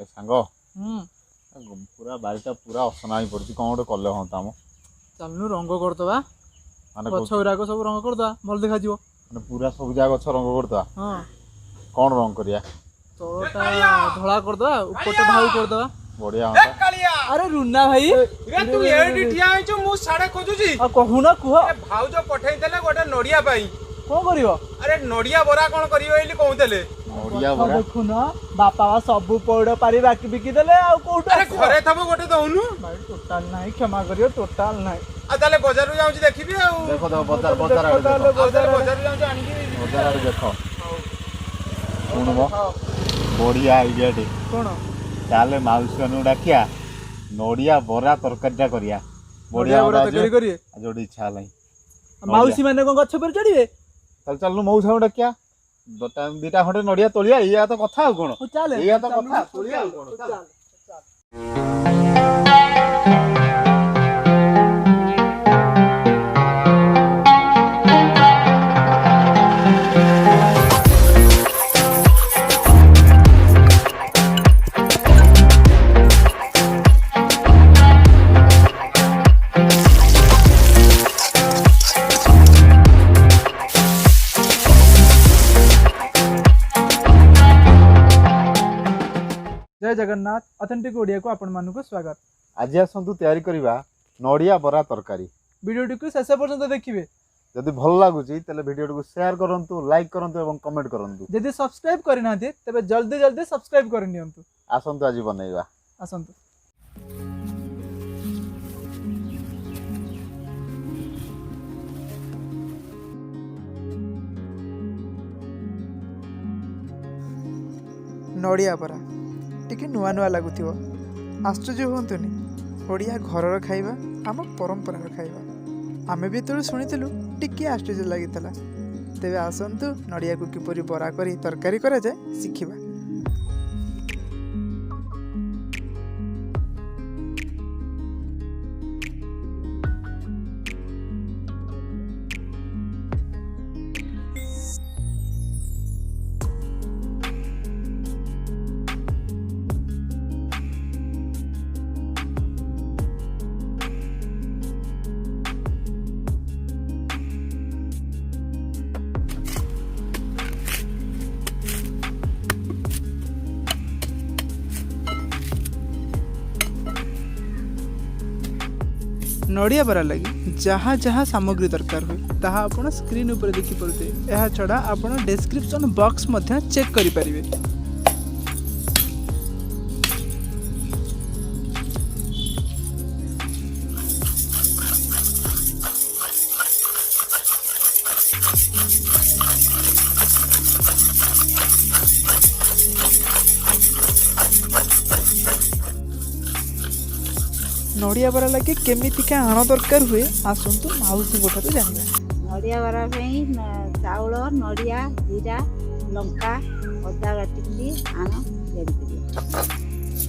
सांग पूरा बारीटा पूरा असना ही पड़ी कौन गोटे कले हाँ आम चलनु रंग करदबा माने गछ गुराक सब रंग करदबा भल देखा जिवो माने पूरा सब जा गछ रंग करदबा हां कौन रंग करिया तोटा धळा करदबा ऊपरटा ढाऊ करदबा बढ़िया होता अरे रुन्ना भाई रे तू एडी ठिया आइछु मु साडे खोजुची आ कहूना कुह ए भाउजो पठेई देले गोटे नडिया पाई कोन करिवो अरे नडिया बरा कोन करियो एली कहउतेले नडिया बरा देखु ना बापा वा सब पौड़ पारी बाकी बिकी देले आ कोउटा अरे घरे थबो गोटे दउनु भाई टोटल नाही क्षमा करियो टोटल नाही आ ताले बाजार रू जाउची देखिबी आ देखो देखो बाजार बाजार आड़े देखो आ ताले बाजार रू जाउची आनी बाजार आड़े देखो सुनबो बढ़िया आइडिया टे कोन ताले माउसी डाकिया नडिया बरा तरकारीटा करिया बढ़िया बरा तरकारी करिए जोड़ी इच्छा नहीं माउसी माने कोन गछ पर चढ़िबे चल चल मौसा डाकिया दीटा खंडे नडिया तोलिया या तो कथा कोन चल या तो कथा तोलिया कोन चल जय जगन्नाथ ऑथेंटिक ओडिया को आपण मानक स्वागत आज आसतु तैयारी करवा नडिया बरा तरकारी वीडियो को शेष पर्यंत देखिए जदि भल लगुच तेल वीडियो को शेयर करंतु लाइक करंतु एवं कमेंट करंतु जदि सब्सक्राइब करना तेबे जल्दी जल्दी सब्सक्राइब कर नियंतु आसतु आज बनैवा आसंतु नडिया बरा टिके नुआ नुआ लगुथिबो आश्चर्य होंतुनी ओडिया घरर खाइबा आम परंपरार खाइबा आमे भी तो शुणिलु टिके आश्चर्य लागितला तेबे आसंतु नडिया को किपरि बरा करी तरकारी करा जाए शिखिबा नडिया बरा लगी जहाँ जहाँ सामग्री दरकार हुए ताहा आपण स्क्रीन ऊपर देखि पड़ते यह छड़ा आपण डिस्क्रिप्शन बॉक्स मध्य चेक करि परिबे नडिया बरा लगे केमितिका आण दरकार हुए आसंतु माउसी गोठारे जानिबा नडिया बरा चाउल नडिया जीरा लंका अदा काटिकी आण तैयारी करिया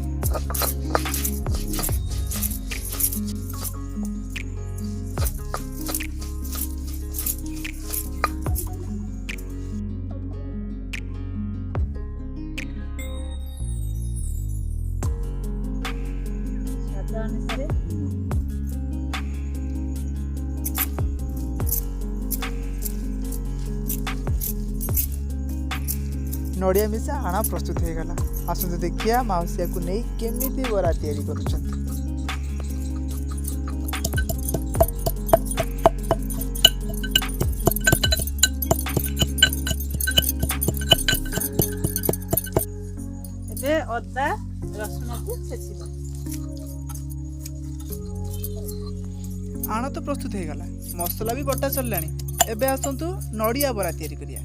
स्वाद अनुसार नडिया मिसा आना प्रस्तुत हो गला आसंतु देखिया माउसिया को नहीं केमिति बरा तैयारी करूछन एबे अदा रसुन को छेचिबा आना तो प्रस्तुत हो गला मसला भी बटा चललानी एबे आसंतु नडिया बरा तैयारी करिया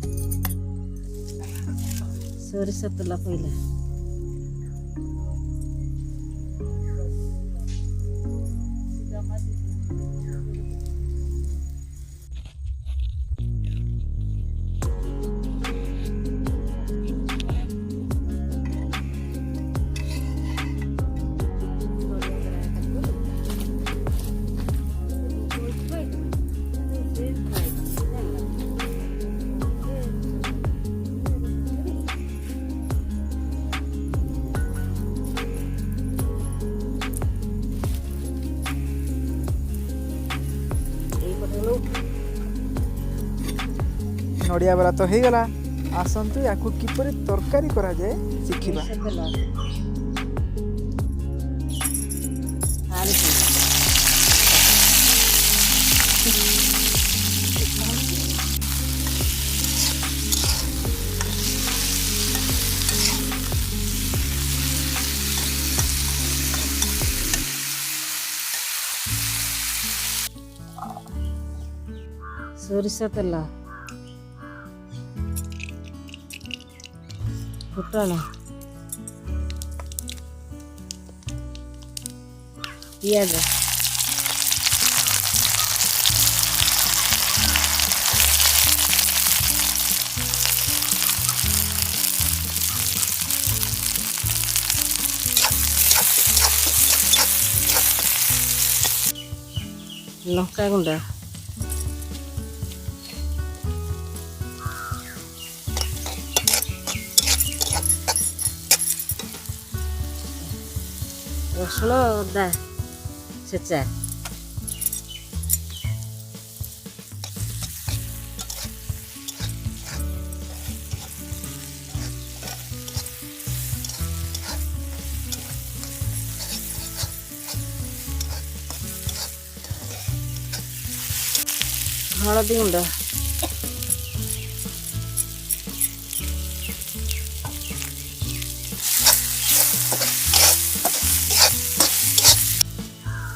सोरिष तेल पइला ନଡ଼ିଆ ବରା ତ ହେଇଗଲା। ଆସନ୍ତୁ ୟାକୁ କିପରି ତରକାରୀ କରାଯାଏ ଶିଖିବା। ସୋରିଷ ତେଲ, ଆଳୁ ସୋରିଷ ତେଲ, ଫୁଟଣ, ପିଆଜ, ଲଙ୍କା ଗୁଣ୍ଡ, ରସୁଣ ଅଦା ଛେଚା, ହଳଦୀ ଗୁଣ୍ଡ,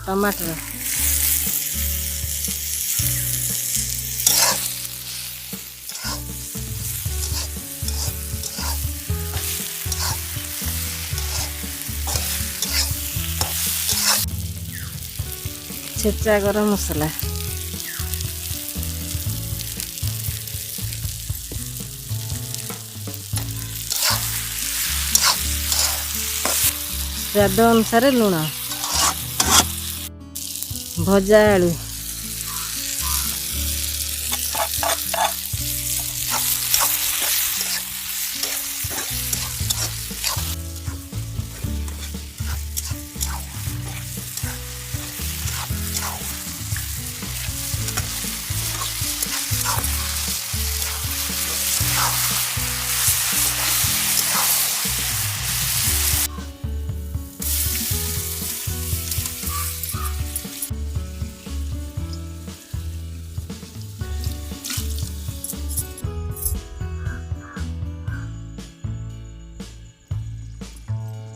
ଟମାଟର, ଛେଚା ଗରମ ମସଲା, ସ୍ୱାଦ ଅନୁସାରେ ଲୁଣ, ଭଜା ଆଳୁ,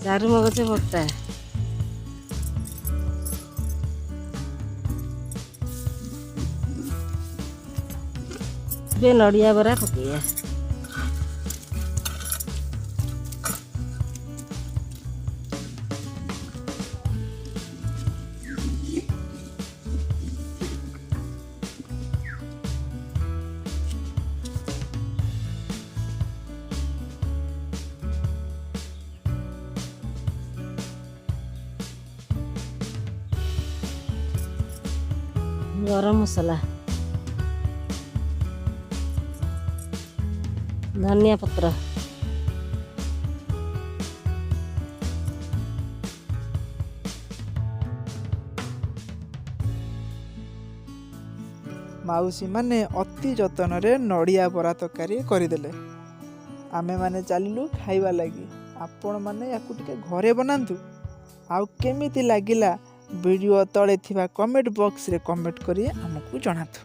ଚାରୁମଗଜ ବଟା, ଏବେ ନଡ଼ିଆ ବରା ପକେଇବା। ଗରମ ମସଲା, ଧନିଆ ପତ୍ର, ମାଉସୀମାନେ ଅତି ଯତ୍ନରେ ନଡ଼ିଆ ବରା ତରକାରୀ କରିଦେଲେ। ଆମେମାନେ ଚାଲିଲୁ ଖାଇବା ଲାଗି। ଆପଣମାନେ ୟାକୁ ଟିକେ ଘରେ ବନାନ୍ତୁ। ଆଉ କେମିତି ଲାଗିଲା ଭିଡ଼ିଓ ତଳେ ଥିବା କମେଣ୍ଟ ବକ୍ସରେ କମେଣ୍ଟ କରି ଆମକୁ ଜଣାନ୍ତୁ।